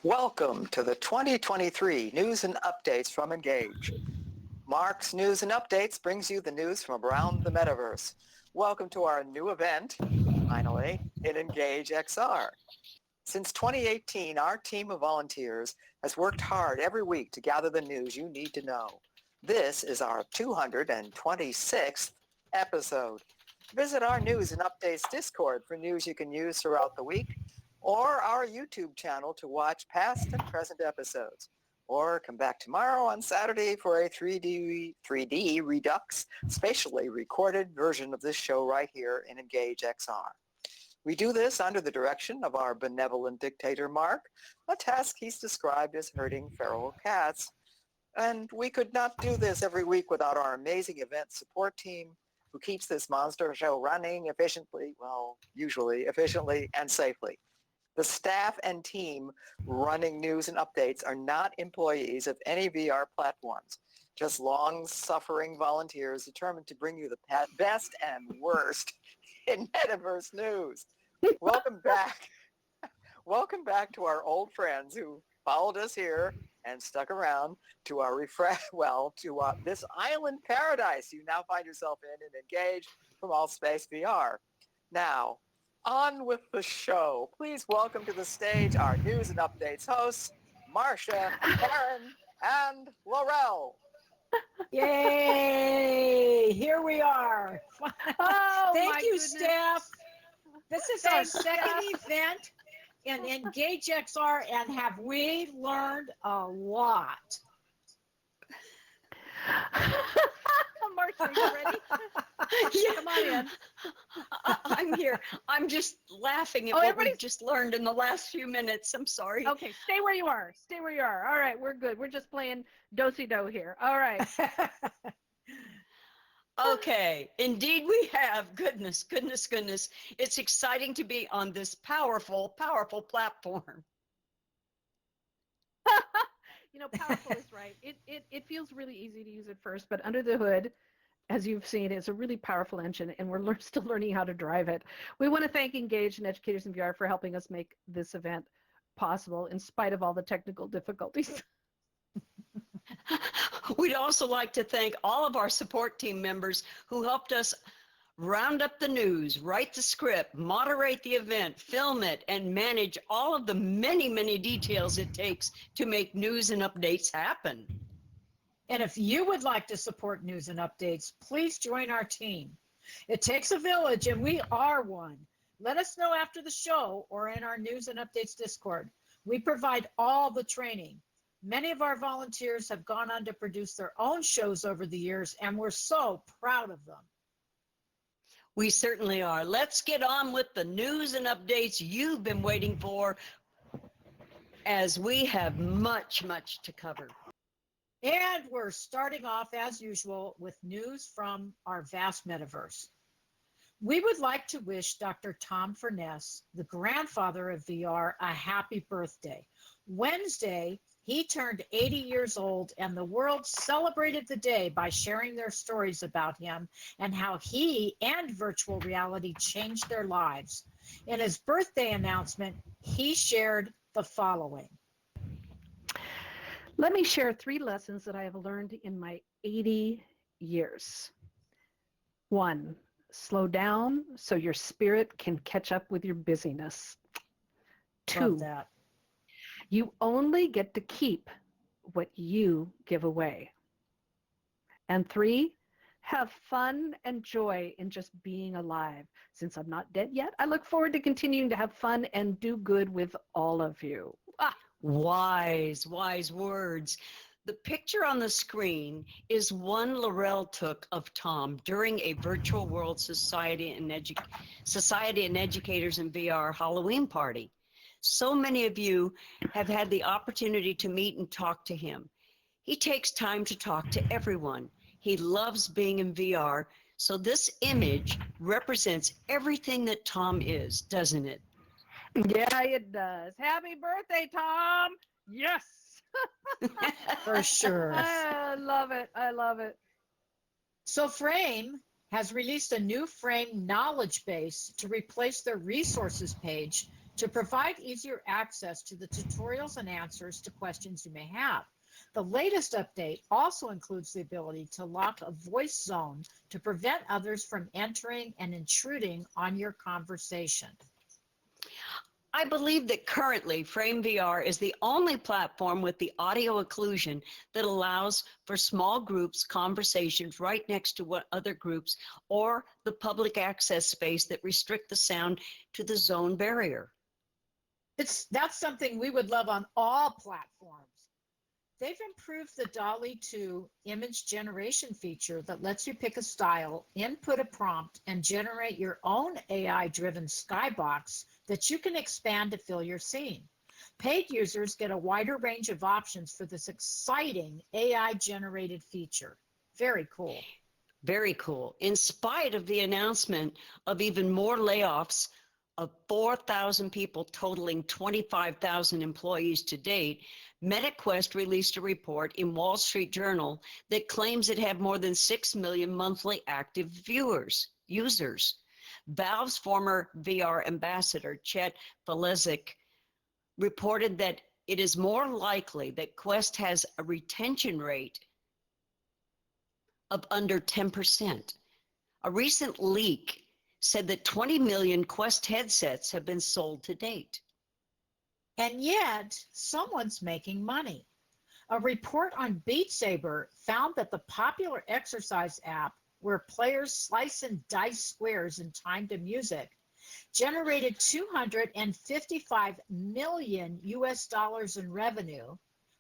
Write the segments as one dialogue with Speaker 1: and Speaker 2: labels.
Speaker 1: Welcome to the 2023 News and Updates from Engage. Mark's News and Updates brings you the news from around the metaverse. Welcome to our new event, finally, in Engage XR. Since 2018, our team of volunteers has worked hard every week to gather the news you need to know. This is our 226th episode. Visit our News and Updates Discord for news you can use throughout the week, or our YouTube channel to watch past and present episodes. Or come back tomorrow on Saturday for a 3D Redux, spatially recorded version of this show right here in Engage XR. We do this under the direction of our benevolent dictator, Mark, a task he's described as herding feral cats. And we could not do this every week without our amazing event support team who keeps this monster show running efficiently, well, usually efficiently and safely. The staff and team running news and updates are not employees of any VR platforms, just long-suffering volunteers determined to bring you the best and worst in metaverse news. Welcome back. Welcome back to our old friends who followed us here and stuck around to our this island paradise you now find yourself in and Engage from AltspaceVR. Now, on with the show. Please welcome to the stage our news and updates hosts, Marcia, Karen, and Laurel.
Speaker 2: Yay! Here we are.
Speaker 3: Oh,
Speaker 2: Thank you,
Speaker 3: goodness.
Speaker 2: staff. This is our second event in Engage XR, and have we learned a lot?
Speaker 3: Marcia, you ready?
Speaker 4: Yeah.
Speaker 3: Come on in.
Speaker 4: I'm here. I'm just laughing at what we've just learned in the last few minutes. I'm sorry.
Speaker 3: Okay, stay where you are. Stay where you are. All right, we're good. We're just playing do-si-do here. All right.
Speaker 4: Okay, indeed we have. Goodness. It's exciting to be on this powerful platform.
Speaker 3: You know, powerful is right. It feels really easy to use at first, but under the hood, as you've seen, it's a really powerful engine, and we're still learning how to drive it. We want to thank Engage and Educators in VR for helping us make this event possible in spite of all the technical difficulties.
Speaker 4: We'd also like to thank all of our support team members who helped us round up the news, write the script, moderate the event, film it, and manage all of the many details it takes to make news and updates happen.
Speaker 2: And if you would like to support news and updates, please join our team. It takes a village, and we are one. Let us know after the show or in our News and Updates Discord. We provide all the training. Many of our volunteers have gone on to produce their own shows over the years, and we're so proud of them.
Speaker 4: We certainly are. Let's get on with the news and updates you've been waiting for, as we have much to cover.
Speaker 2: And we're starting off, as usual, with news from our vast metaverse. We would like to wish Dr. Tom Furness, the grandfather of VR, a happy birthday. Wednesday, he turned 80 years old, and the world celebrated the day by sharing their stories about him and how he and virtual reality changed their lives. In his birthday announcement, he shared the following.
Speaker 3: Let me share 3 lessons that I have learned in my 80 years. 1, slow down so your spirit can catch up with your busyness. 2,
Speaker 2: Love that.
Speaker 3: You only get to keep what you give away. And 3, have fun and joy in just being alive. Since I'm not dead yet, I look forward to continuing to have fun and do good with all of you.
Speaker 4: Wise words. The picture on the screen is one Laurel took of Tom during a virtual world Society and Educators in VR Halloween party. So many of you have had the opportunity to meet and talk to him. He takes time to talk to everyone. He loves being in VR, so this image represents everything that Tom is, doesn't it?
Speaker 3: Yeah, it does. Happy birthday, Tom! Yes!
Speaker 2: For sure.
Speaker 3: I love it.
Speaker 2: So Frame has released a new Frame knowledge base to replace their resources page to provide easier access to the tutorials and answers to questions you may have. The latest update also includes the ability to lock a voice zone to prevent others from entering and intruding on your conversation.
Speaker 4: I believe that currently FrameVR is the only platform with the audio occlusion that allows for small groups conversations right next to what other groups or the public access space that restrict the sound to the zone barrier.
Speaker 2: That's something we would love on all platforms. They've improved the DALL-E 2 image generation feature that lets you pick a style, input a prompt, and generate your own AI-driven skybox that you can expand to fill your scene. Paid users get a wider range of options for this exciting AI-generated feature. Very cool.
Speaker 4: Very cool. In spite of the announcement of even more layoffs of 4,000 people totaling 25,000 employees to date, MetaQuest released a report in Wall Street Journal that claims it had more than 6 million monthly active users. Valve's former VR ambassador, Chet Felezik, reported that it is more likely that Quest has a retention rate of under 10%. A recent leak said that 20 million Quest headsets have been sold to date.
Speaker 2: And yet, someone's making money. A report on Beat Saber found that the popular exercise app where players slice and dice squares in time to music generated 255 million US dollars in revenue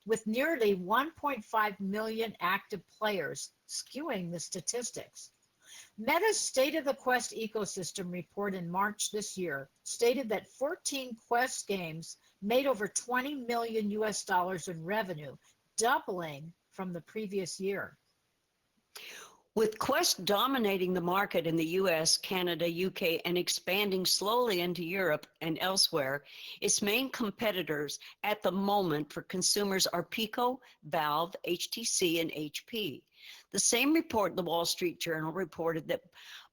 Speaker 2: with nearly 1.5 million active players, skewing the statistics. Meta's State of the Quest ecosystem report in March this year stated that 14 Quest games made over 20 million US dollars in revenue, doubling from the previous year.
Speaker 4: With Quest dominating the market in the US, Canada, UK, and expanding slowly into Europe and elsewhere, its main competitors at the moment for consumers are Pico, Valve, HTC, and HP. The same report, the Wall Street Journal, reported that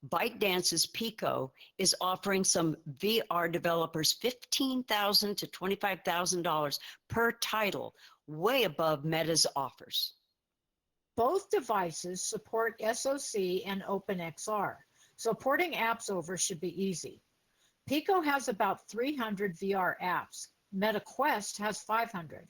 Speaker 4: ByteDance's Pico is offering some VR developers $15,000 to $25,000 per title, way above Meta's offers.
Speaker 2: Both devices support SoC and OpenXR, so porting apps over should be easy. Pico has about 300 VR apps. MetaQuest has 500.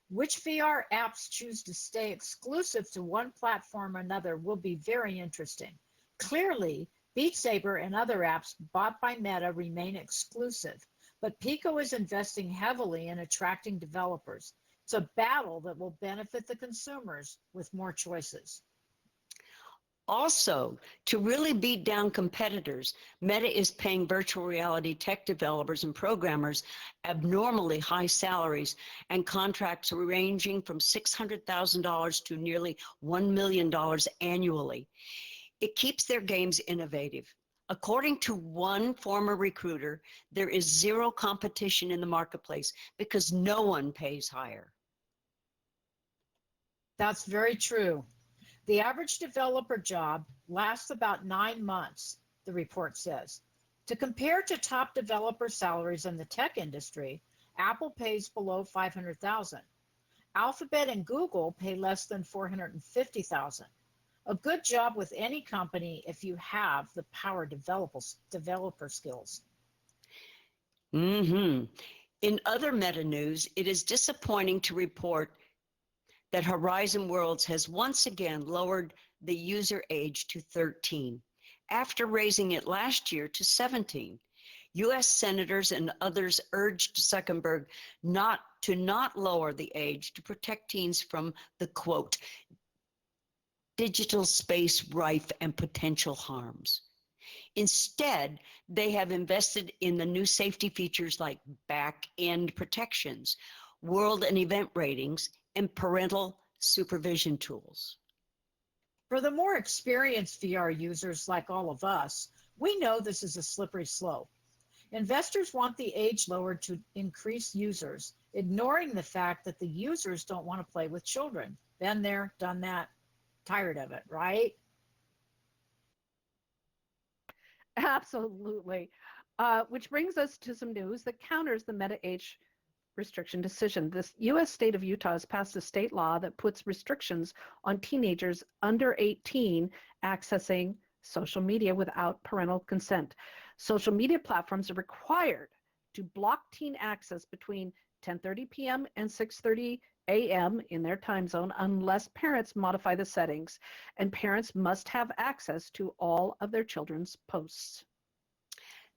Speaker 2: Which VR apps choose to stay exclusive to one platform or another will be very interesting. Clearly, Beat Saber and other apps bought by Meta remain exclusive, but Pico is investing heavily in attracting developers. It's a battle that will benefit the consumers with more choices.
Speaker 4: Also, to really beat down competitors, Meta is paying virtual reality tech developers and programmers abnormally high salaries and contracts ranging from $600,000 to nearly $1 million annually. It keeps their games innovative. According to one former recruiter, there is zero competition in the marketplace because no one pays higher.
Speaker 2: That's very true. The average developer job lasts about 9 months, the report says. To compare to top developer salaries in the tech industry, Apple pays below $500,000. Alphabet and Google pay less than $450,000. A good job with any company if you have the power developer skills.
Speaker 4: In other Meta news, it is disappointing to report that Horizon Worlds has once again lowered the user age to 13, after raising it last year to 17. U.S. senators and others urged Zuckerberg not lower the age to protect teens from the, quote, digital space rife and potential harms. Instead, they have invested in the new safety features like back-end protections, world and event ratings, and parental supervision tools.
Speaker 2: For the more experienced VR users like all of us, we know this is a slippery slope. Investors want the age lowered to increase users, ignoring the fact that the users don't want to play with children. Been there, done that, tired of it, right?
Speaker 3: Absolutely. Which brings us to some news that counters the Meta age restriction decision. This U.S. state of Utah has passed a state law that puts restrictions on teenagers under 18 accessing social media without parental consent. Social media platforms are required to block teen access between 10:30 p.m. and 6:30 a.m. in their time zone unless parents modify the settings, and parents must have access to all of their children's posts.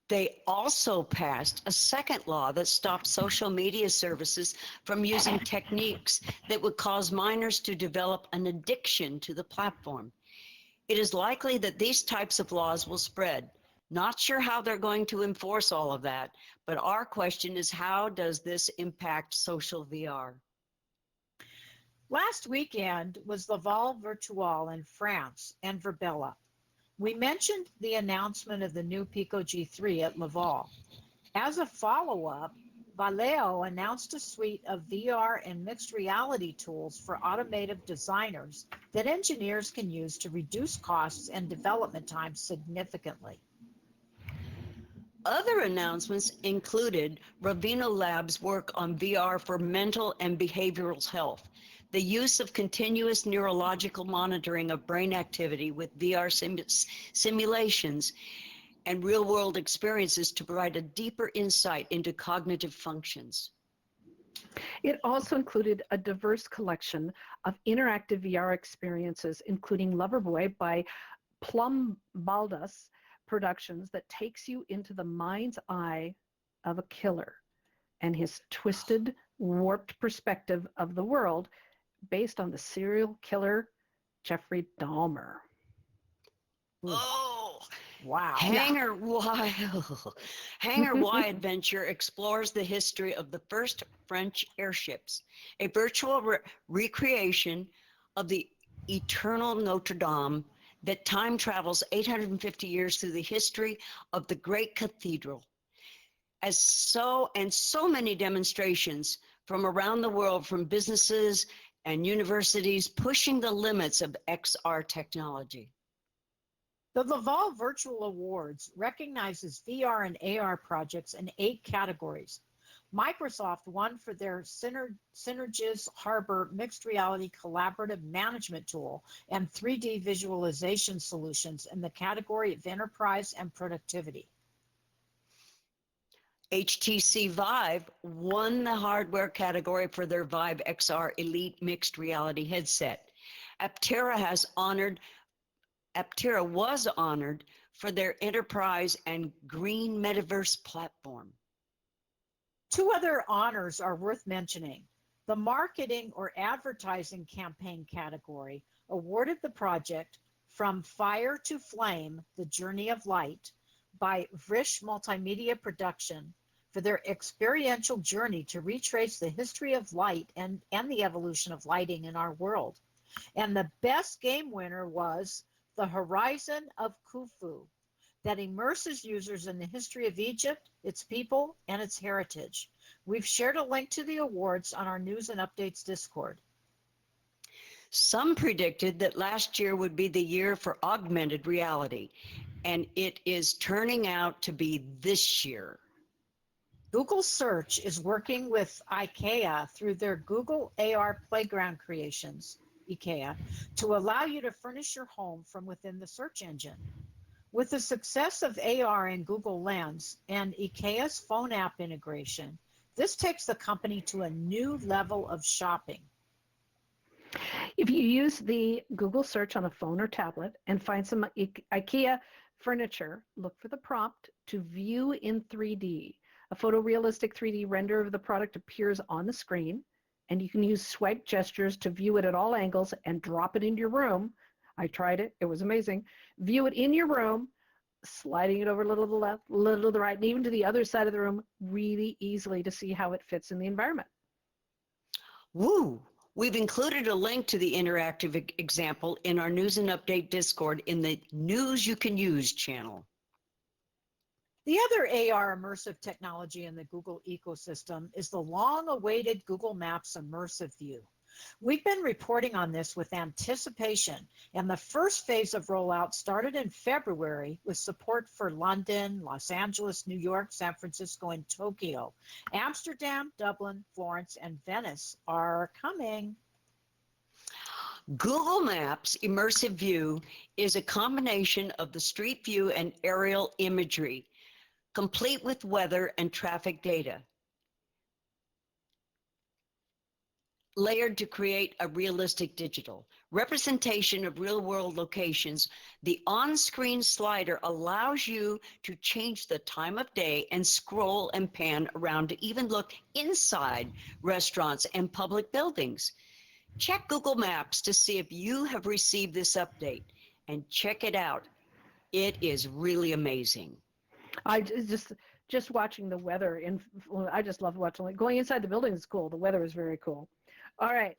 Speaker 4: They also passed a second law that stopped social media services from using techniques that would cause minors to develop an addiction to the platform. It is likely that these types of laws will spread. Not sure how they're going to enforce all of that, but our question is, how does this impact social VR?
Speaker 2: Last weekend was Laval Virtual in France and Verbella. We mentioned the announcement of the new Pico G3 at Laval. As a follow-up, Valeo announced a suite of VR and mixed reality tools for automotive designers that engineers can use to reduce costs and development time significantly.
Speaker 4: Other announcements included Ravino Labs' work on VR for mental and behavioral health, the use of continuous neurological monitoring of brain activity with VR simulations and real-world experiences to provide a deeper insight into cognitive functions.
Speaker 3: It also included a diverse collection of interactive VR experiences, including Loverboy by Plum Baldas Productions, that takes you into the mind's eye of a killer and his twisted, warped perspective of the world based on the serial killer Jeffrey Dahmer.
Speaker 4: Oh,
Speaker 2: wow.
Speaker 4: Hangar Y Adventure explores the history of the first French airships, a virtual recreation of the eternal Notre Dame that time travels 850 years through the history of the great cathedral. So many demonstrations from around the world, from businesses and universities pushing the limits of XR technology.
Speaker 2: The Laval Virtual Awards recognizes VR and AR projects in 8 categories. Microsoft won for their Synergis Harbor mixed reality collaborative management tool and 3D visualization solutions in the category of enterprise and productivity.
Speaker 4: HTC Vive won the hardware category for their Vive XR Elite mixed reality headset. Aptera was honored for their enterprise and green metaverse platform.
Speaker 2: 2 other honors are worth mentioning. The marketing or advertising campaign category awarded the project From Fire to Flame, The Journey of Light by Vrish Multimedia Production for their experiential journey to retrace the history of light and the evolution of lighting in our world. And the best game winner was The Horizon of Khufu, that immerses users in the history of Egypt, its people, and its heritage. We've shared a link to the awards on our News and Updates Discord.
Speaker 4: Some predicted that last year would be the year for augmented reality, and it is turning out to be this year.
Speaker 2: Google Search is working with IKEA through their Google AR Playground Creations, IKEA, to allow you to furnish your home from within the search engine. With the success of AR in Google Lens and IKEA's phone app integration, this takes the company to a new level of shopping.
Speaker 3: If you use the Google search on a phone or tablet and find some IKEA furniture, look for the prompt to view in 3D. A photorealistic 3D render of the product appears on the screen, and you can use swipe gestures to view it at all angles and drop it into your room. I tried it. It was amazing. View it in your room, sliding it over a little to the left, a little to the right, and even to the other side of the room really easily to see how it fits in the environment.
Speaker 4: Woo! We've included a link to the interactive example in our News and Update Discord in the News You Can Use channel.
Speaker 2: The other AR immersive technology in the Google ecosystem is the long-awaited Google Maps Immersive View. We've been reporting on this with anticipation, and the first phase of rollout started in February with support for London, Los Angeles, New York, San Francisco, and Tokyo. Amsterdam, Dublin, Florence, and Venice are coming.
Speaker 4: Google Maps Immersive View is a combination of the Street View and aerial imagery, complete with weather and traffic data, layered to create a realistic digital representation of real-world locations. The on-screen slider allows you to change the time of day and scroll and pan around to even look inside restaurants and public buildings. Check Google Maps to see if you have received this update, and check it out. It is really amazing.
Speaker 3: I just watching the weather I just love watching, like, going inside the building is cool. The weather is very cool. All right.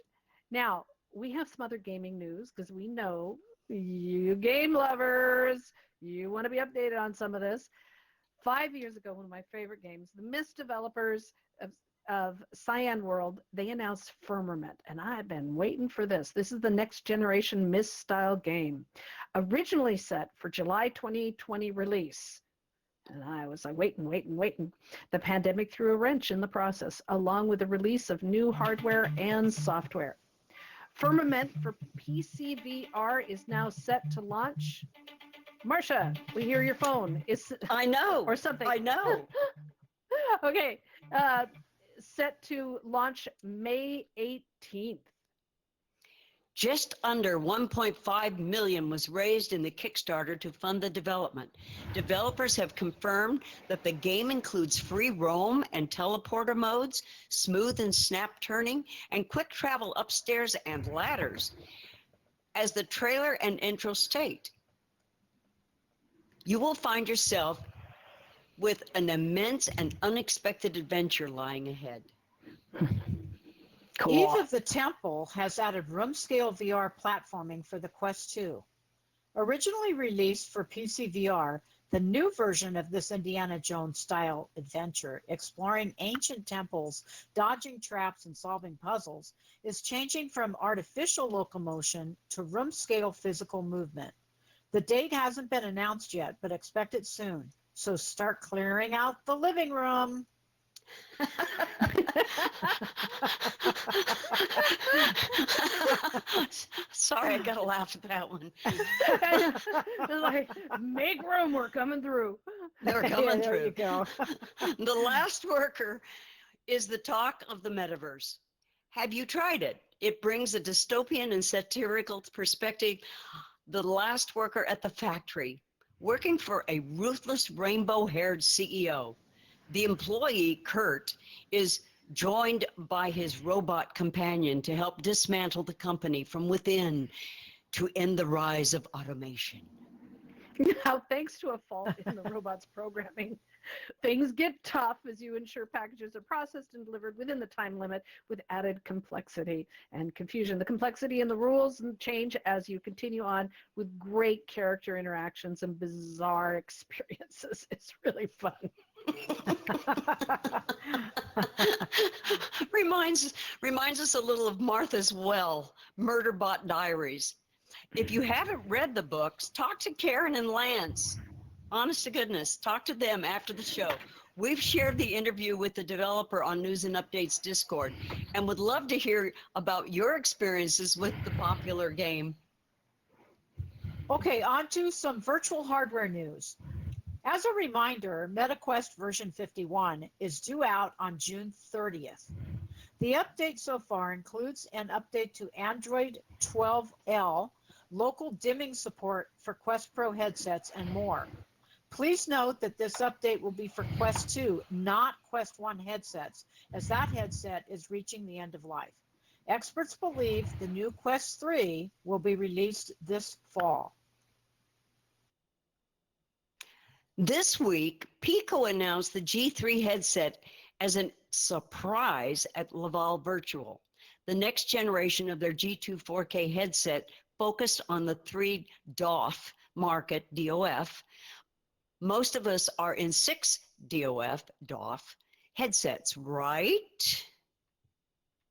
Speaker 3: Now, we have some other gaming news because we know you game lovers, you want to be updated on some of this. 5 years ago, one of my favorite games, the Myst developers of Cyan World, they announced Firmament, and I've been waiting for this. This is the next generation Myst style game, originally set for July 2020 release. And I was like, waiting. The pandemic threw a wrench in the process, along with the release of new hardware and software. Firmament for PC VR is now set to launch. Marcia, we hear your phone.
Speaker 4: I know.
Speaker 3: Or something.
Speaker 4: I know.
Speaker 3: Okay. Set to launch May 18th.
Speaker 4: Just under 1.5 million was raised in the Kickstarter to fund the development. Developers have confirmed that the game includes free roam and teleporter modes, smooth and snap turning, and quick travel upstairs and ladders. As the trailer and intro state, you will find yourself with an immense and unexpected adventure lying ahead.
Speaker 2: Cool. Eve of the Temple has added room-scale VR platforming for the Quest 2. Originally released for PC VR, the new version of this Indiana Jones-style adventure, exploring ancient temples, dodging traps, and solving puzzles, is changing from artificial locomotion to room-scale physical movement. The date hasn't been announced yet, but expect it soon. So start clearing out the living room.
Speaker 4: Sorry, I gotta laugh at that one.
Speaker 3: Like, make room, we're coming through.
Speaker 4: They're coming
Speaker 2: there
Speaker 4: through.
Speaker 2: You go.
Speaker 4: The Last Worker is the talk of the metaverse. Have you tried it? It brings a dystopian and satirical perspective. The last worker at the factory, working for a ruthless rainbow-haired CEO. The employee, Kurt, is joined by his robot companion to help dismantle the company from within to end the rise of automation.
Speaker 3: Now, thanks to a fault in the robot's programming, things get tough as you ensure packages are processed and delivered within the time limit with added complexity and confusion. The complexity in the rules change as you continue on with great character interactions and bizarre experiences. It's really fun.
Speaker 4: reminds us a little of Martha's Well, Murderbot Diaries. If you haven't read the books, talk to Karen and Lance. Honest to goodness, talk to them after the show. We've shared the interview with the developer on News and Updates Discord and would love to hear about your experiences with the popular game.
Speaker 2: Okay, on to some virtual hardware news. As a reminder, MetaQuest version 51 is due out on June 30th. The update so far includes an update to Android 12L, local dimming support for Quest Pro headsets, and more. Please note that this update will be for Quest 2, not Quest 1 headsets, as that headset is reaching the end of life. Experts believe the new Quest 3 will be released this fall.
Speaker 4: This week, Pico announced the G3 headset as a surprise at Laval Virtual, the next generation of their G2 4K headset focused on the 3 DOF market, DOF. Most of us are in 6 DOF headsets, right?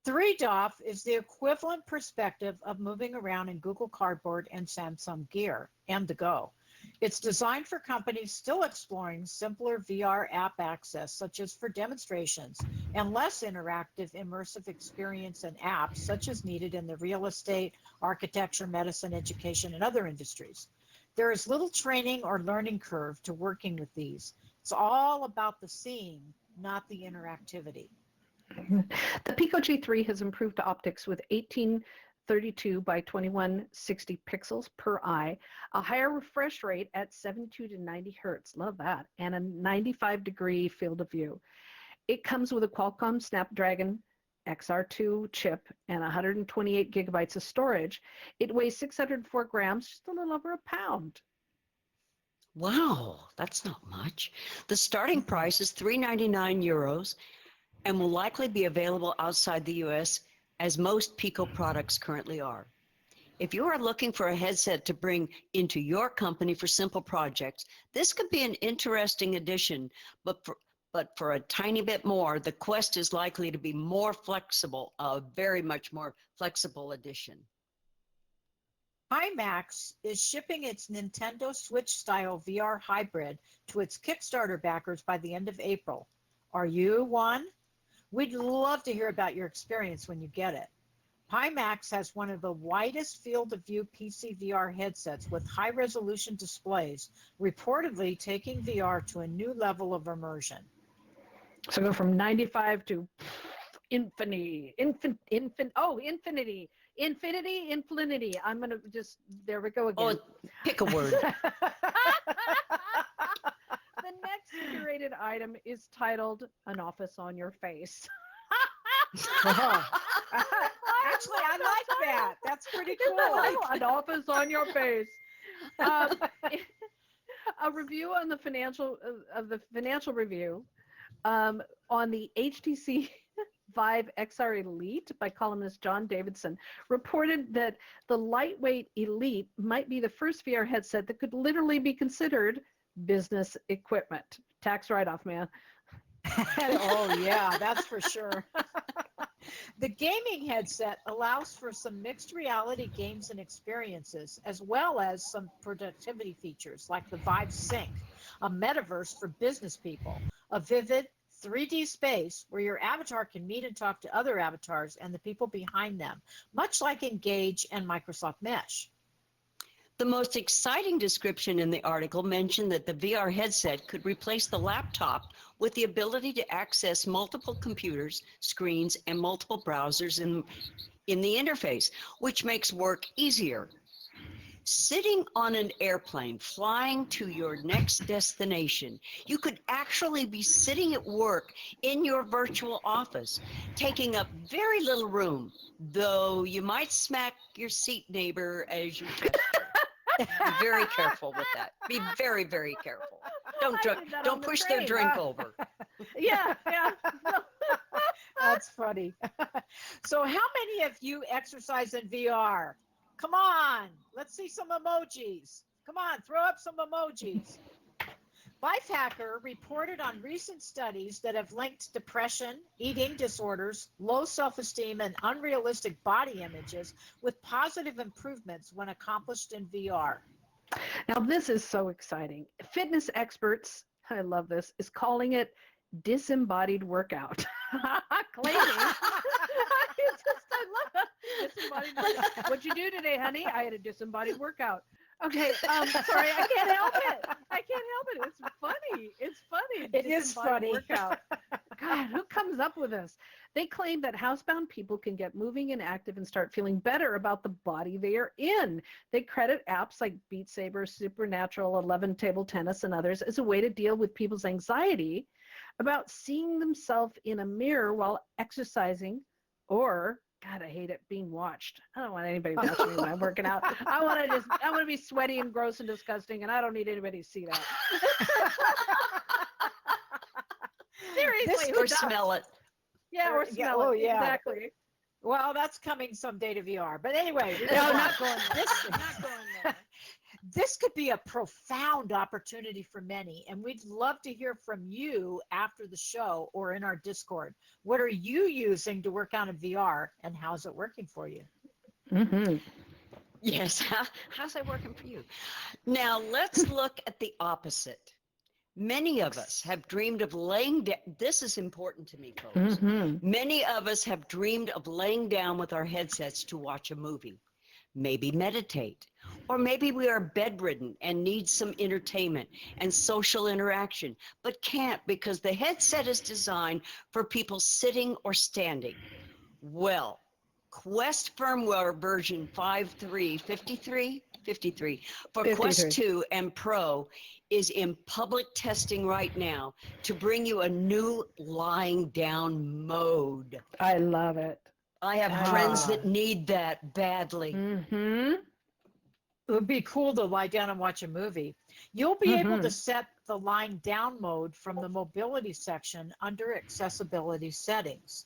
Speaker 2: 3DOF is the equivalent perspective of moving around in Google Cardboard and Samsung Gear and the Go. It's designed for companies still exploring simpler VR app access, such as for demonstrations, and less interactive, immersive experience and apps, such as needed in the real estate, architecture, medicine, education, and other industries. There is little training or learning curve to working with these. It's all about the seeing, not the interactivity.
Speaker 3: The Pico G3 has improved optics with 1832 by 2160 pixels per eye, a higher refresh rate at 72 to 90 hertz, love that, and a 95-degree field of view. It comes with a Qualcomm Snapdragon XR2 chip and 128 gigabytes of storage. It weighs 604 grams, just a little over a pound.
Speaker 4: Wow, that's not much. The starting price is €399 and will likely be available outside the US as most Pico products currently are. If you are looking for a headset to bring into your company for simple projects, this could be an interesting addition, but for a tiny bit more, the Quest is likely to be more flexible, a very much more flexible addition.
Speaker 2: IMAX is shipping its Nintendo Switch-style VR hybrid to its Kickstarter backers by the end of April. Are you one? We'd love to hear about your experience when you get it. Pimax has one of the widest field of view PC VR headsets with high-resolution displays, reportedly taking VR to a new level of immersion.
Speaker 3: So go from 95 to infinity. I'm going to just, there we go again.
Speaker 4: Oh, pick a word.
Speaker 3: The next curated item is titled An Office on Your Face.
Speaker 2: Actually, I like that. That's pretty cool.
Speaker 3: An office on your face. A review on the financial review on the HTC Vive XR Elite by columnist John Davidson reported that the lightweight Elite might be the first VR headset that could literally be considered business equipment. Tax write-off, man.
Speaker 2: Oh, yeah, that's for sure. The gaming headset allows for some mixed reality games and experiences, as well as some productivity features like the Vive Sync, a metaverse for business people, a vivid 3D space where your avatar can meet and talk to other avatars and the people behind them, much like Engage and Microsoft Mesh.
Speaker 4: The most exciting description in the article mentioned that the VR headset could replace the laptop with the ability to access multiple computers, screens, and multiple browsers in the interface, which makes work easier. Sitting on an airplane flying to your next destination, you could actually be sitting at work in your virtual office, taking up very little room, though you might smack your seat neighbor as you gesture. Be very careful with that. Be very, very careful. Don't push their drink over.
Speaker 3: Yeah.
Speaker 2: That's funny. So how many of you exercise in VR? Come on, let's see some emojis. Come on, throw up some emojis. Lifehacker reported on recent studies that have linked depression, eating disorders, low self-esteem, and unrealistic body images with positive improvements when accomplished in VR.
Speaker 3: Now, this is so exciting. Fitness experts, I love this, is calling it disembodied workout. Claiming, I love that. Disembodied workout. What'd you do today, honey? I had a disembodied workout. Okay, sorry, I can't help it. It's funny.
Speaker 2: It is funny.
Speaker 3: Workout. God, who comes up with this? They claim that housebound people can get moving and active and start feeling better about the body they are in. They credit apps like Beat Saber, Supernatural, 11 Table Tennis, and others as a way to deal with people's anxiety about seeing themselves in a mirror while exercising, or God, I hate it, being watched. I don't want anybody watching me when I'm working out. I want to be sweaty and gross and disgusting, and I don't need anybody to see that. Seriously,
Speaker 4: Or smell it.
Speaker 3: Yeah, or smell it.
Speaker 2: Yeah.
Speaker 3: Exactly.
Speaker 2: Well, that's coming someday to VR. But anyway,
Speaker 3: No, not going there.
Speaker 2: this,
Speaker 3: Not going there.
Speaker 2: this could be a profound opportunity for many, and we'd love to hear from you after the show or in our Discord. What are you using to work out in VR, and how's it working for you?
Speaker 3: Mm-hmm.
Speaker 4: Yes. How's that working for you? Now, let's look at the opposite. Many of us have dreamed of laying down. This is important to me, folks.
Speaker 3: Mm-hmm.
Speaker 4: Many of us have dreamed of laying down with our headsets to watch a movie, maybe meditate, or maybe we are bedridden and need some entertainment and social interaction, but can't because the headset is designed for people sitting or standing. Well, Quest firmware version 53 for
Speaker 3: 53.
Speaker 4: Quest 2 and Pro is in public testing right now to bring you a new lying down mode.
Speaker 3: I love it.
Speaker 4: I have friends that need that badly.
Speaker 3: Mm-hmm.
Speaker 2: It would be cool to lie down and watch a movie. You'll be able to
Speaker 3: Mhm.
Speaker 2: set the lying down mode from the mobility section under accessibility settings.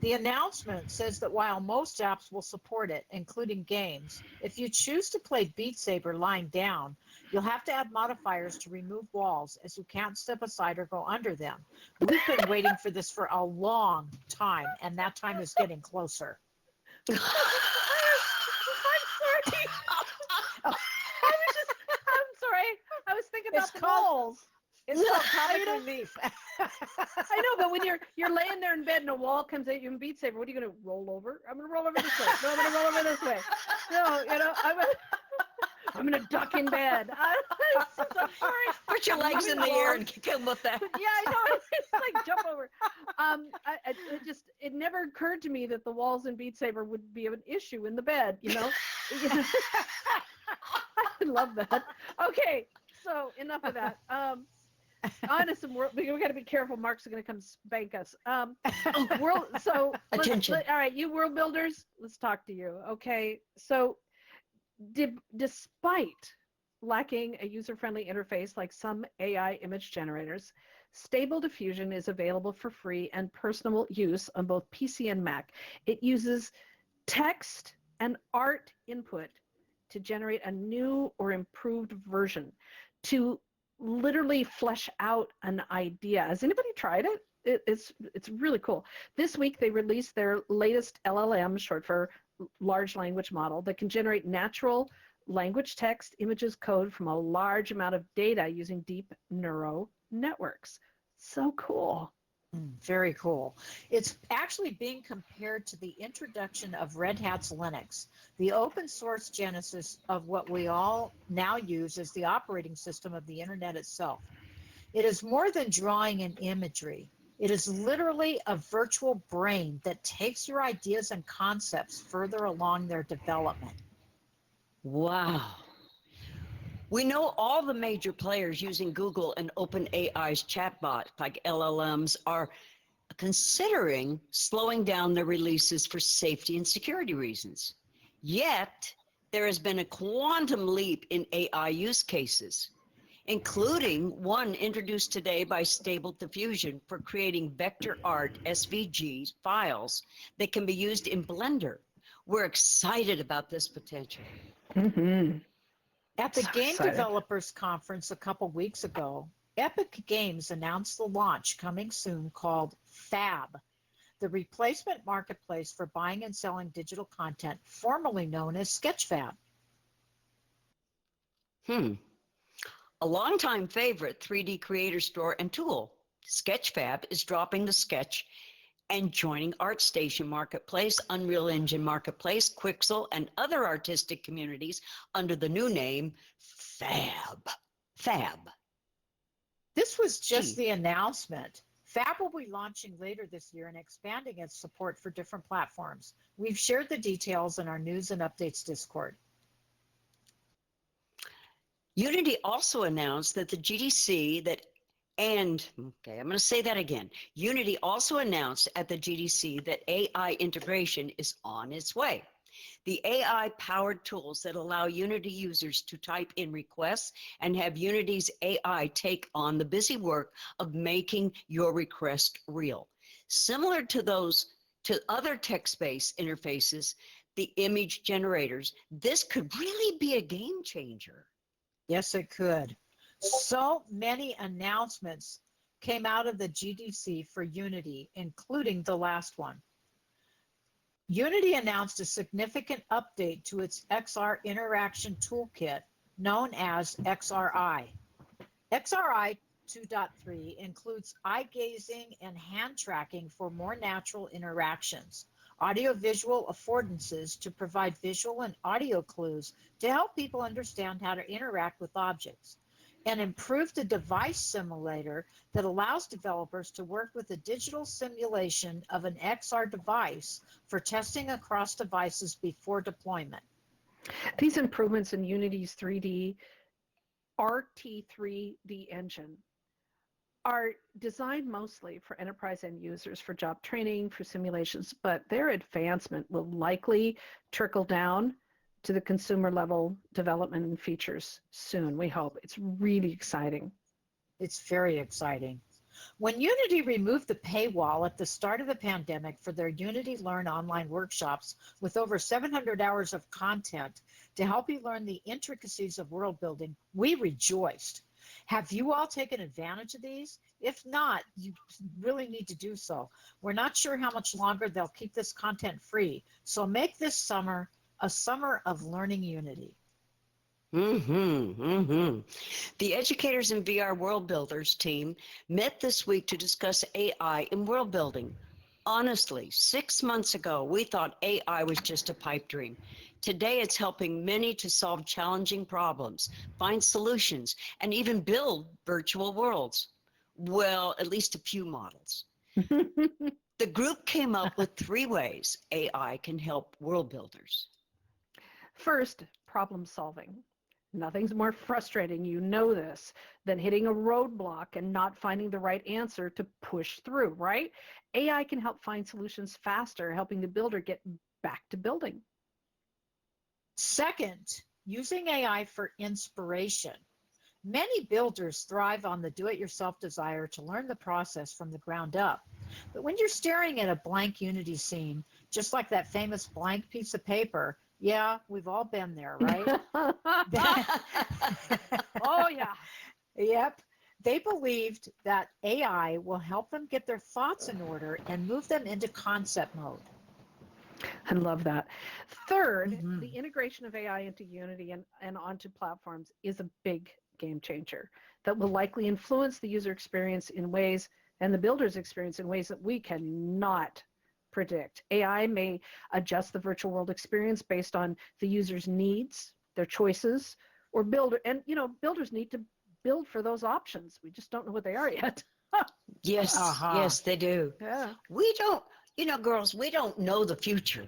Speaker 2: The announcement says that while most apps will support it, including games, if you choose to play Beat Saber lying down, you'll have to add modifiers to remove walls as you can't step aside or go under them. We've been waiting for this for a long time, and that time is getting closer.
Speaker 3: I'm sorry. I'm sorry. I was thinking about
Speaker 2: It's
Speaker 3: the
Speaker 2: called-
Speaker 3: walls.
Speaker 2: It's called
Speaker 3: I
Speaker 2: comic
Speaker 3: know.
Speaker 2: relief.
Speaker 3: I know, but when you're laying there in bed and a wall comes at you in Beat Saber, what are you going to roll over? I'm going to roll over this way. No, I'm going to roll over this way. No, I'm going to duck in bed. I'm so sorry.
Speaker 4: Put your legs in the air and kick him with that.
Speaker 3: Yeah, I know. It's like jump over. It never occurred to me that the walls in Beat Saber would be an issue in the bed. I love that. Okay, so enough of that. Honest, we got to be careful. Mark's going to come spank us. So
Speaker 4: Attention.
Speaker 3: all right, you world builders, let's talk to you. Okay, so despite lacking a user-friendly interface like some AI image generators, Stable Diffusion is available for free and personal use on both PC and Mac. It uses text and art input to generate a new or improved version to literally flesh out an idea. Has anybody tried it? It's really cool. This week they released their latest LLM, short for large language model, that can generate natural language, text, images, code from a large amount of data using deep neural networks. So cool.
Speaker 2: Very cool. It's actually being compared to the introduction of Red Hat's Linux, the open source genesis of what we all now use as the operating system of the internet itself. It is more than drawing and imagery. It is literally a virtual brain that takes your ideas and concepts further along their development.
Speaker 4: Wow. We know all the major players using Google and OpenAI's chatbot, like LLMs, are considering slowing down their releases for safety and security reasons. Yet, there has been a quantum leap in AI use cases, including one introduced today by Stable Diffusion for creating vector art SVG files that can be used in Blender. We're excited about this potential.
Speaker 3: Mm-hmm.
Speaker 2: At the
Speaker 3: So
Speaker 2: Game
Speaker 3: excited.
Speaker 2: Developers Conference a couple weeks ago, Epic Games announced the launch coming soon called Fab, the replacement marketplace for buying and selling digital content, formerly known as Sketchfab.
Speaker 4: A longtime favorite 3D creator store and tool, Sketchfab, is dropping the Sketch and joining ArtStation Marketplace, Unreal Engine Marketplace, Quixel, and other artistic communities under the new name Fab. Fab.
Speaker 2: This was just the announcement. Fab will be launching later this year and expanding its support for different platforms. We've shared the details in our news and updates Discord.
Speaker 4: Unity also announced that the GDC I'm going to say that again. Unity also announced at the GDC that AI integration is on its way. The AI-powered tools that allow Unity users to type in requests and have Unity's AI take on the busy work of making your request real. Similar to those to other text-based interfaces, the image generators. This could really be a game changer.
Speaker 2: Yes, it could. So many announcements came out of the GDC for Unity, including the last one. Unity announced a significant update to its XR interaction toolkit known as XRI. XRI 2.3 includes eye gazing and hand tracking for more natural interactions, audiovisual affordances to provide visual and audio clues to help people understand how to interact with objects, and improved a device simulator that allows developers to work with a digital simulation of an XR device for testing across devices before deployment.
Speaker 3: These improvements in Unity's RT3D engine are designed mostly for enterprise end users for job training, for simulations, but their advancement will likely trickle down to the consumer level development and features soon, we hope. It's really exciting.
Speaker 2: It's very exciting. When Unity removed the paywall at the start of the pandemic for their Unity Learn online workshops with over 700 hours of content to help you learn the intricacies of world building, we rejoiced. Have you all taken advantage of these? If not, you really need to do so. We're not sure how much longer they'll keep this content free, so make this summer a summer of learning Unity.
Speaker 4: The Educators in VR World Builders team met this week to discuss AI in world building. Honestly, 6 months ago, we thought AI was just a pipe dream. Today, it's helping many to solve challenging problems, find solutions, and even build virtual worlds. Well, at least a few models. The group came up with 3 ways AI can help world builders.
Speaker 3: First, problem solving. Nothing's more frustrating, you know this, than hitting a roadblock and not finding the right answer to push through, right? AI can help find solutions faster, helping the builder get back to building.
Speaker 2: Second, using AI for inspiration. Many builders thrive on the do-it-yourself desire to learn the process from the ground up. But when you're staring at a blank Unity scene, just like that famous blank piece of paper, yeah, we've all been there, right?
Speaker 3: Oh, yeah.
Speaker 2: Yep. They believed that AI will help them get their thoughts in order and move them into concept mode.
Speaker 3: I love that. Third, the integration of AI into Unity and onto platforms is a big game changer that will likely influence the user experience in ways and the builder's experience in ways that we cannot predict. AI may adjust the virtual world experience based on the user's needs, their choices, or builders need to build for those options. We just don't know what they are yet.
Speaker 4: Yes, yes, they do.
Speaker 3: Yeah.
Speaker 4: We don't, girls, we don't know the future.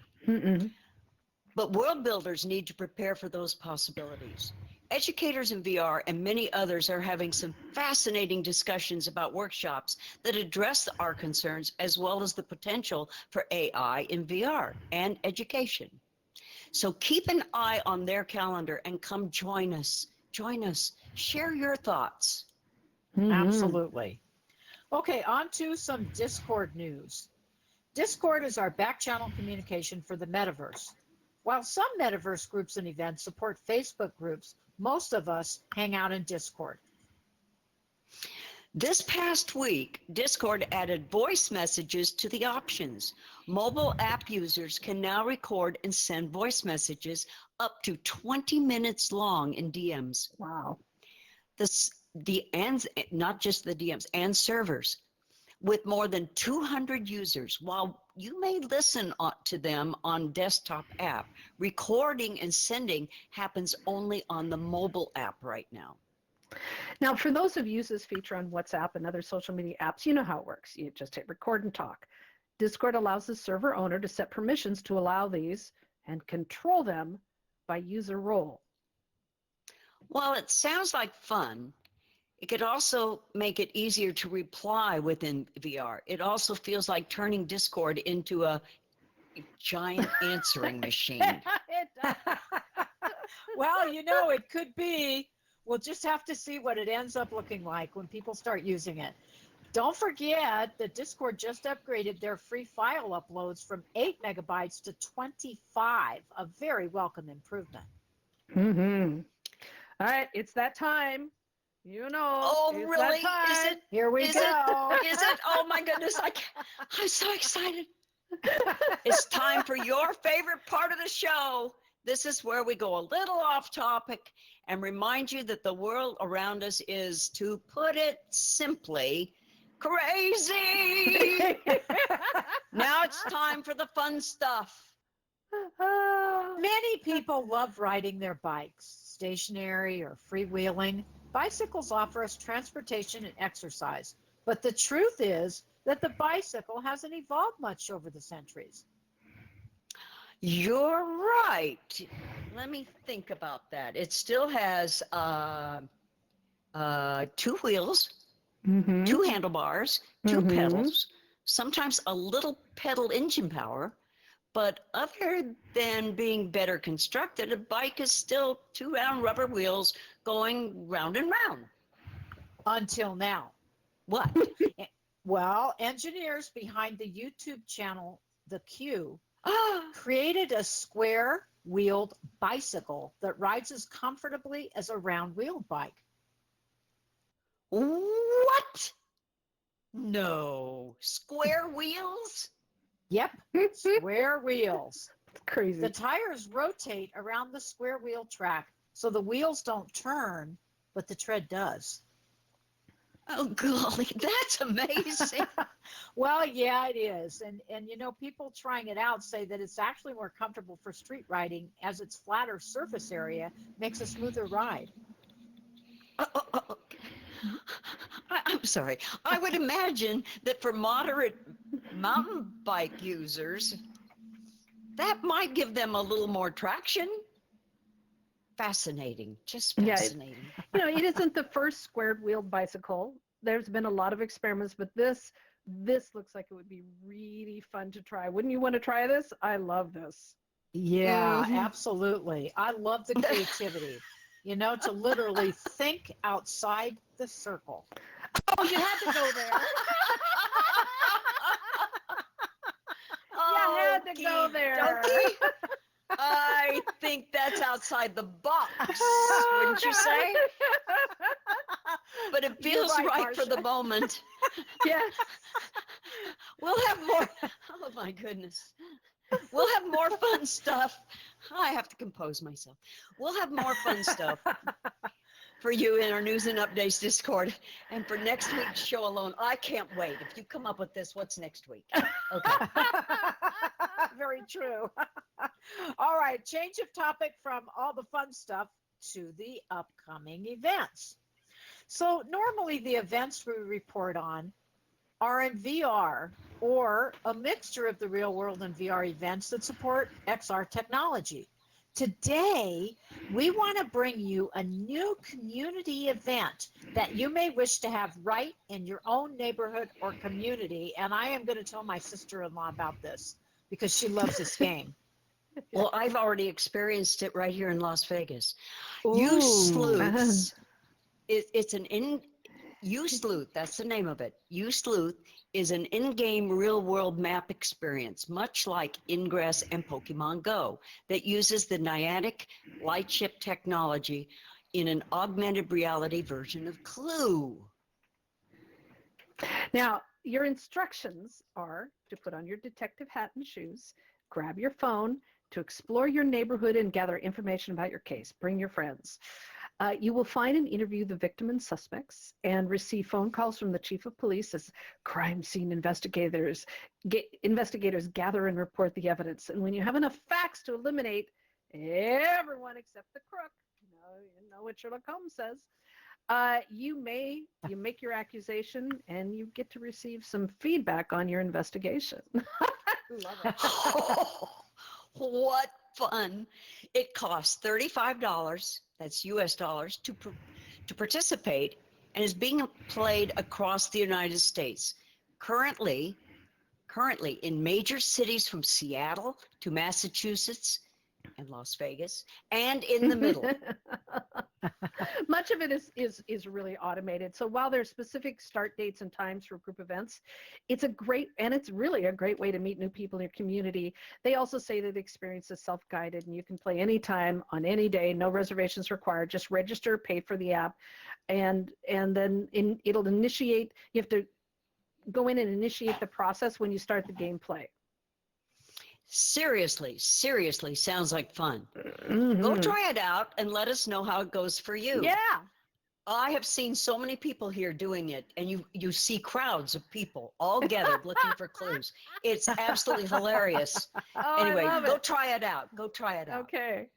Speaker 4: But world builders need to prepare for those possibilities. Educators in VR and many others are having some fascinating discussions about workshops that address our concerns as well as the potential for AI in VR and education. So keep an eye on their calendar and come join us. Join us. Share your thoughts.
Speaker 2: Absolutely. Okay, on to some Discord news. Discord is our back-channel communication for the metaverse. While some metaverse groups and events support Facebook groups, most of us hang out in Discord.
Speaker 4: This past week, Discord added voice messages to the options. Mobile app users can now record and send voice messages up to 20 minutes long in DMs.
Speaker 3: Wow.
Speaker 4: Not just the DMs, and servers. With more than 200 users, while you may listen to them on desktop app, recording and sending happens only on the mobile app right now.
Speaker 3: Now, for those who've used this feature on WhatsApp and other social media apps, you know how it works. You just hit record and talk. Discord allows the server owner to set permissions to allow these and control them by user role.
Speaker 4: While it sounds like fun, it could also make it easier to reply within VR. It also feels like turning Discord into a giant answering machine.
Speaker 3: It does.
Speaker 2: Well, it could be. We'll just have to see what it ends up looking like when people start using it. Don't forget that Discord just upgraded their free file uploads from 8 megabytes to 25, a very welcome improvement.
Speaker 3: Mm-hmm. All right, it's that time. You know,
Speaker 4: Oh,
Speaker 3: it's
Speaker 4: really?
Speaker 3: that time.
Speaker 4: Is it?
Speaker 2: Here we
Speaker 4: Is
Speaker 2: go.
Speaker 4: it? Is it? Oh my goodness! I'm so excited. It's time for your favorite part of the show. This is where we go a little off topic and remind you that the world around us is, to put it simply, crazy. Now it's time for the fun stuff.
Speaker 2: Many people love riding their bikes, stationary or freewheeling. Bicycles offer us transportation and exercise. But the truth is that the bicycle hasn't evolved much over the centuries.
Speaker 4: You're right. Let me think about that. It still has two wheels,
Speaker 3: Mm-hmm.
Speaker 4: two handlebars, two
Speaker 3: Mhm.
Speaker 4: pedals, sometimes a little pedal engine power. But other than being better constructed, a bike is still two round rubber wheels going round and round.
Speaker 2: Until now.
Speaker 4: What?
Speaker 2: Well, engineers behind the YouTube channel The Q
Speaker 4: Ah,
Speaker 2: created a square-wheeled bicycle that rides as comfortably as a round-wheeled bike.
Speaker 4: what? No. Square wheels?
Speaker 2: Yep, square wheels.
Speaker 3: Crazy.
Speaker 2: The tires rotate around the square wheel track, so the wheels don't turn, but the tread does.
Speaker 4: Oh, golly, that's amazing.
Speaker 2: Well, yeah, it is. And you know, people trying it out say that it's actually more comfortable for street riding as its flatter surface area makes a smoother ride.
Speaker 4: Oh. I'm sorry. I would imagine that for moderate mountain bike users, that might give them a little more traction. Fascinating, just
Speaker 3: Yeah,
Speaker 4: fascinating.
Speaker 3: it isn't the first squared-wheeled bicycle. There's been a lot of experiments, but this looks like it would be really fun to try. Wouldn't you want to try this? I love this.
Speaker 2: Yeah,
Speaker 3: Mhm.
Speaker 2: absolutely. I love the creativity, you know, to literally think outside the circle.
Speaker 3: Oh, you had to go there. You had to go there.
Speaker 4: Dokie. I think that's outside the box, wouldn't you say? But it
Speaker 2: You're
Speaker 4: feels
Speaker 2: right,
Speaker 4: right for
Speaker 2: Marcia.
Speaker 4: the moment.
Speaker 3: Yes.
Speaker 4: We'll have more. Oh my goodness. We'll have more fun stuff. I have to compose myself. We'll have more fun stuff for you in our news and updates Discord. And for next week's show alone, I can't wait. If you come up with this, what's next week? Okay.
Speaker 2: Very true. All right, change of topic from all the fun stuff to the upcoming events. So normally the events we report on are in VR or a mixture of the real world and VR events that support XR technology. Today, we want to bring you a new community event that you may wish to have right in your own neighborhood or community. And I am going to tell my sister-in-law about this because she loves this game.
Speaker 4: Well, I've already experienced it right here in Las Vegas.
Speaker 2: Ooh.
Speaker 4: You Sleuths, it's an You Sleuth, that's the name of it. You Sleuth is an in-game real-world map experience, much like Ingress and Pokemon Go, that uses the Niantic Lightship technology in an augmented reality version of Clue.
Speaker 3: Now, your instructions are to put on your detective hat and shoes, grab your phone, to explore your neighborhood and gather information about your case. Bring your friends. You will find and interview the victim and suspects and receive phone calls from the chief of police as crime scene investigators gather and report the evidence. And when you have enough facts to eliminate everyone except the crook, you know what Sherlock Holmes says, you make your accusation and you get to receive some feedback on your investigation. Love it.
Speaker 4: What fun. It costs $35, that's US dollars, to participate, and is being played across the United States. Currently in major cities from Seattle to Massachusetts and Las Vegas, and in the middle.
Speaker 3: Much of it is really automated. So while there's specific start dates and times for group events, it's really a great way to meet new people in your community. They also say that the experience is self-guided and you can play anytime on any day, no reservations required. Just register, pay for the app, and then it'll initiate. You have to go in and initiate the process when you start the gameplay.
Speaker 4: Seriously sounds like fun.
Speaker 3: Mm-hmm.
Speaker 4: Go try it out and let us know how it goes for you.
Speaker 3: Yeah.
Speaker 4: I have seen so many people here doing it, and you see crowds of people all gathered looking for clues. It's absolutely hilarious.
Speaker 3: Oh,
Speaker 4: Anyway,
Speaker 3: I love
Speaker 4: go
Speaker 3: it.
Speaker 4: try it out. Go try it out.
Speaker 3: Okay.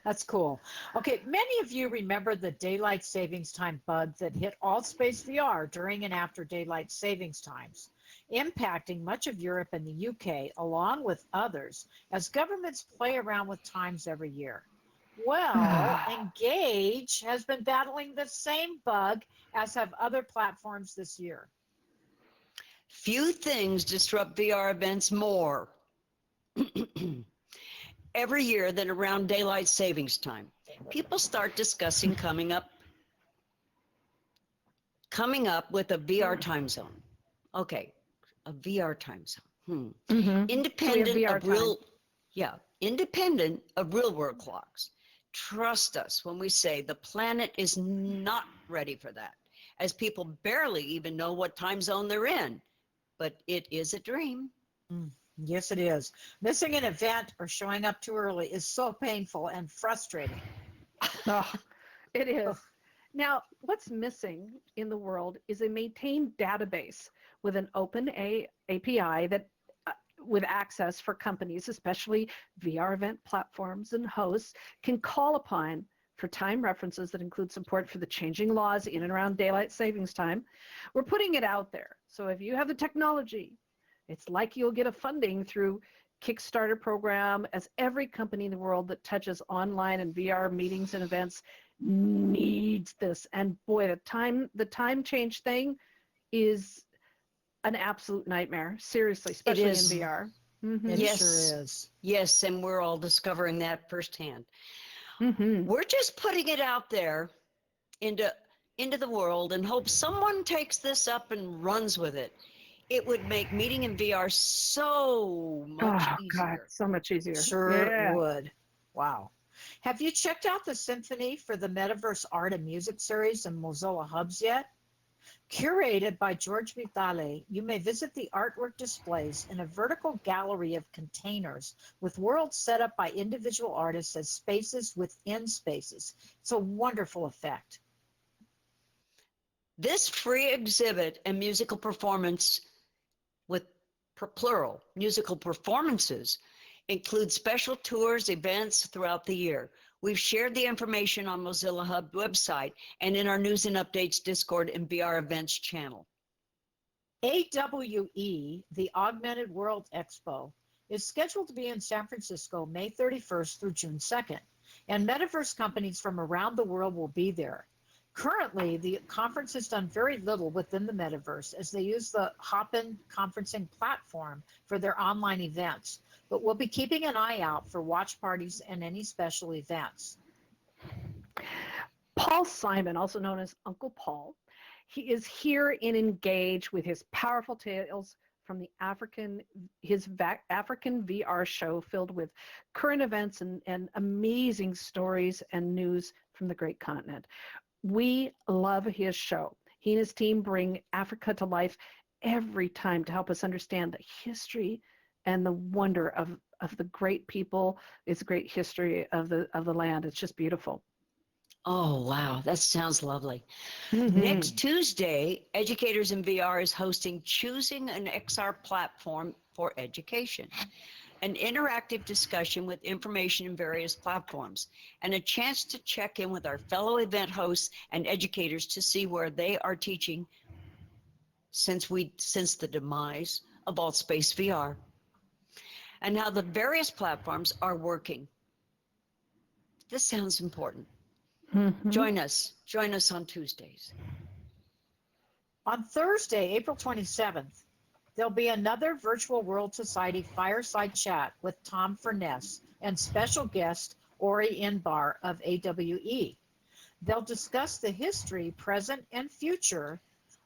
Speaker 2: That's cool. Okay, many of you remember the daylight savings time bug that hit AltspaceVR during and after daylight savings times, impacting much of Europe and the UK, along with others, as governments play around with times every year. Well, Engage has been battling the same bug, as have other platforms this year.
Speaker 4: Few things disrupt VR events more every year than around daylight savings time. People start discussing coming up with a VR time zone. Okay, a VR time zone.
Speaker 3: Mm-hmm.
Speaker 4: Independent
Speaker 3: VR
Speaker 4: of real, independent of real world clocks. Trust us when we say the planet is not ready for that, as people barely even know what time zone they're in. But it is a dream.
Speaker 2: Yes, it is. Missing an event or showing up too early is so painful and frustrating.
Speaker 3: Oh, it is. Now, what's missing in the world is a maintained database with an open API that with access for companies, especially VR event platforms and hosts, can call upon for time references that include support for the changing laws in and around daylight savings time. We're putting it out there. So if you have the technology, it's like you'll get a funding through Kickstarter program, as every company in the world that touches online and VR meetings and events needs this. And boy, the time change thing is an absolute nightmare. Seriously, especially in VR. Mm-hmm.
Speaker 2: It
Speaker 4: Yes.
Speaker 2: sure is.
Speaker 4: Yes, and we're all discovering that firsthand.
Speaker 3: Mm-hmm.
Speaker 4: We're just putting it out there into the world and hope someone takes this up and runs with it. It would make meeting in VR so much easier.
Speaker 3: God, so much easier.
Speaker 2: Sure would. Wow. Have you checked out the Symphony for the Metaverse Art and Music series in Mozilla Hubs yet? Curated by George Vitale, you may visit the artwork displays in a vertical gallery of containers with worlds set up by individual artists as spaces within spaces. It's a wonderful effect.
Speaker 4: This free exhibit and musical performance with plural musical performances include special tours, events throughout the year. We've shared the information on Mozilla Hub website and in our news and updates Discord and VR events channel.
Speaker 2: AWE, the Augmented World Expo, is scheduled to be in San Francisco May 31st through June 2nd, and metaverse companies from around the world will be there. Currently, the conference has done very little within the metaverse as they use the Hopin conferencing platform for their online events, but we'll be keeping an eye out for watch parties and any special events.
Speaker 3: Paul Simon, also known as Uncle Paul, he is here in Engage with his powerful tales from the African VR show filled with current events and amazing stories and news from the great continent. We love his show. He and his team bring Africa to life every time to help us understand the history and the wonder of the great people. It's a great history of the land. It's just beautiful.
Speaker 4: Oh, wow. That sounds lovely.
Speaker 3: Mm-hmm.
Speaker 4: Next Tuesday, Educators in VR is hosting Choosing an XR Platform for Education, an interactive discussion with information in various platforms, and a chance to check in with our fellow event hosts and educators to see where they are teaching since the demise of AltspaceVR, and how the various platforms are working. This sounds important.
Speaker 3: Mm-hmm.
Speaker 4: Join us on Tuesdays.
Speaker 2: On Thursday, April 27th, there'll be another Virtual World Society fireside chat with Tom Furness and special guest Ori Inbar of AWE. They'll discuss the history, present, and future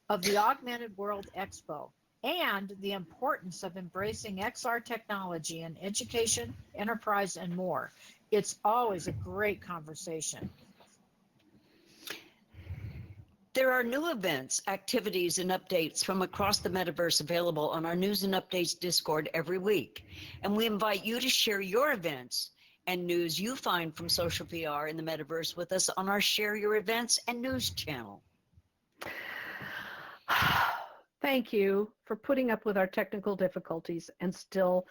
Speaker 2: of the Augmented World Expo and the importance of embracing XR technology in education, enterprise, and more. It's always a great conversation.
Speaker 4: There are new events, activities, and updates from across the metaverse available on our News and Updates Discord every week. And we invite you to share your events and news you find from social VR in the metaverse with us on our Share Your Events and News channel.
Speaker 3: Thank you for putting up with our technical difficulties and still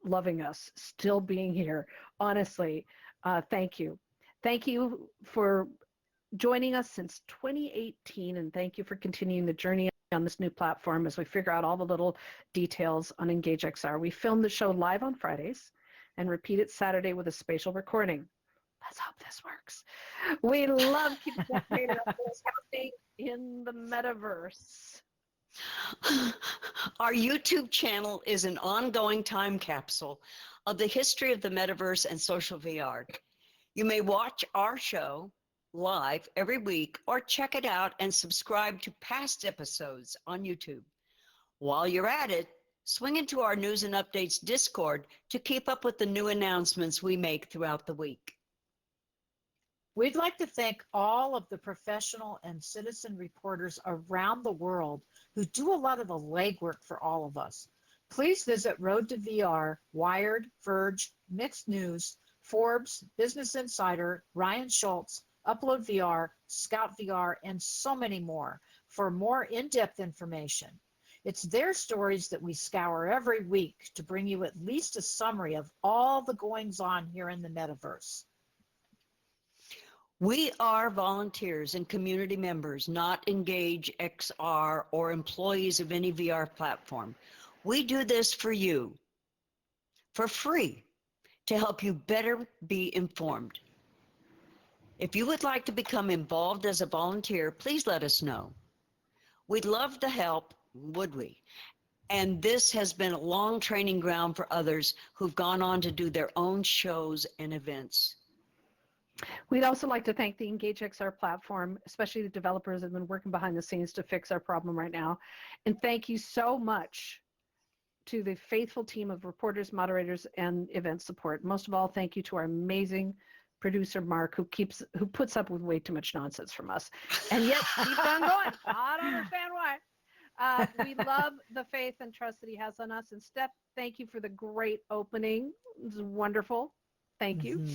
Speaker 3: loving us, still being here. Honestly, thank you. Thank you for joining us since 2018, and thank you for continuing the journey on this new platform as we figure out all the little details on Engage XR. We film the show live on Fridays and repeat it Saturday with a spatial recording. Let's hope this works. We love keeping updated on what's happening in the metaverse.
Speaker 4: Our YouTube channel is an ongoing time capsule of the history of the metaverse and social VR. You may watch our show live every week or check it out and subscribe to past episodes on YouTube. While you're at it, swing into our News and Updates Discord to keep up with the new announcements we make throughout the week.
Speaker 2: We'd like to thank all of the professional and citizen reporters around the world who do a lot of the legwork for all of us. Please visit Road to VR, Wired, Verge, Mixed News, Forbes, Business Insider, Ryan Schultz, Upload VR, Scout VR, and so many more for more in-depth information. It's their stories that we scour every week to bring you at least a summary of all the goings-on here in the metaverse.
Speaker 4: We are volunteers and community members, not Engage XR or employees of any VR platform. We do this for you, for free, to help you better be informed. If you would like to become involved as a volunteer, please let us know. We'd love the help, would we? And this has been a long training ground for others who've gone on to do their own shows and events.
Speaker 3: We'd also like to thank the Engage XR platform, especially the developers that have been working behind the scenes to fix our problem right now. And thank you so much to the faithful team of reporters, moderators, and event support. Most of all, thank you to our amazing producer, Mark, who puts up with way too much nonsense from us. And yet keeps on going. I don't understand why. We love the faith and trust that he has on us. And Steph, thank you for the great opening. It was wonderful. Thank you.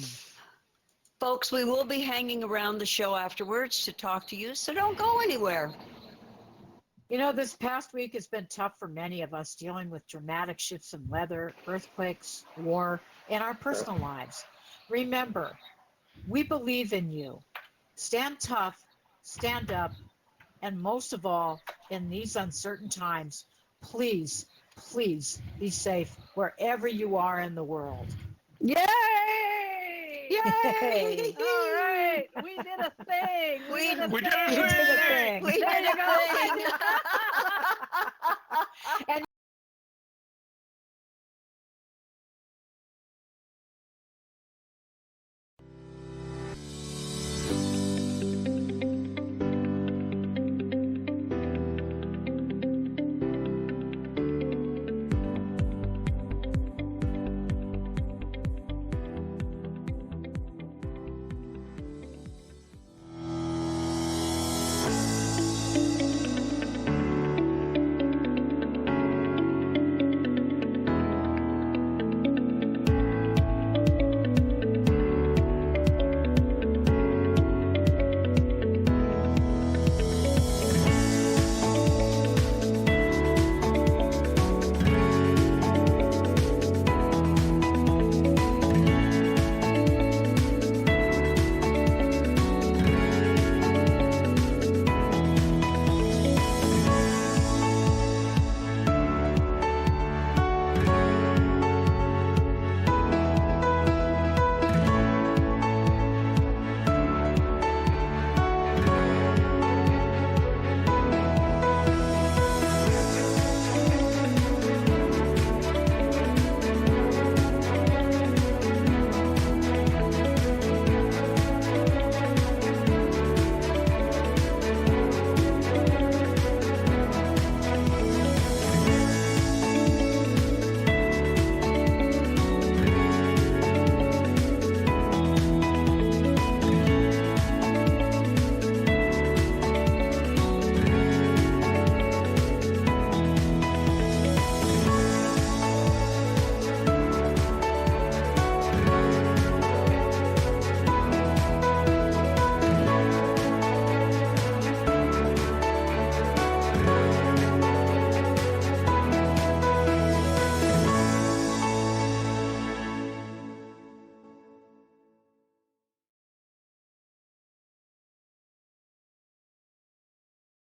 Speaker 4: Folks, we will be hanging around the show afterwards to talk to you, so don't go anywhere.
Speaker 2: You know, this past week has been tough for many of us, dealing with dramatic shifts in weather, earthquakes, war, and our personal lives. Remember, we believe in you. Stand tough, stand up, and most of all, in these uncertain times, please, please be safe wherever you are in the world.
Speaker 3: Yay!
Speaker 4: Yay!
Speaker 3: All right, we did a thing.
Speaker 4: We did a
Speaker 2: thing.
Speaker 4: We did a thing.
Speaker 2: And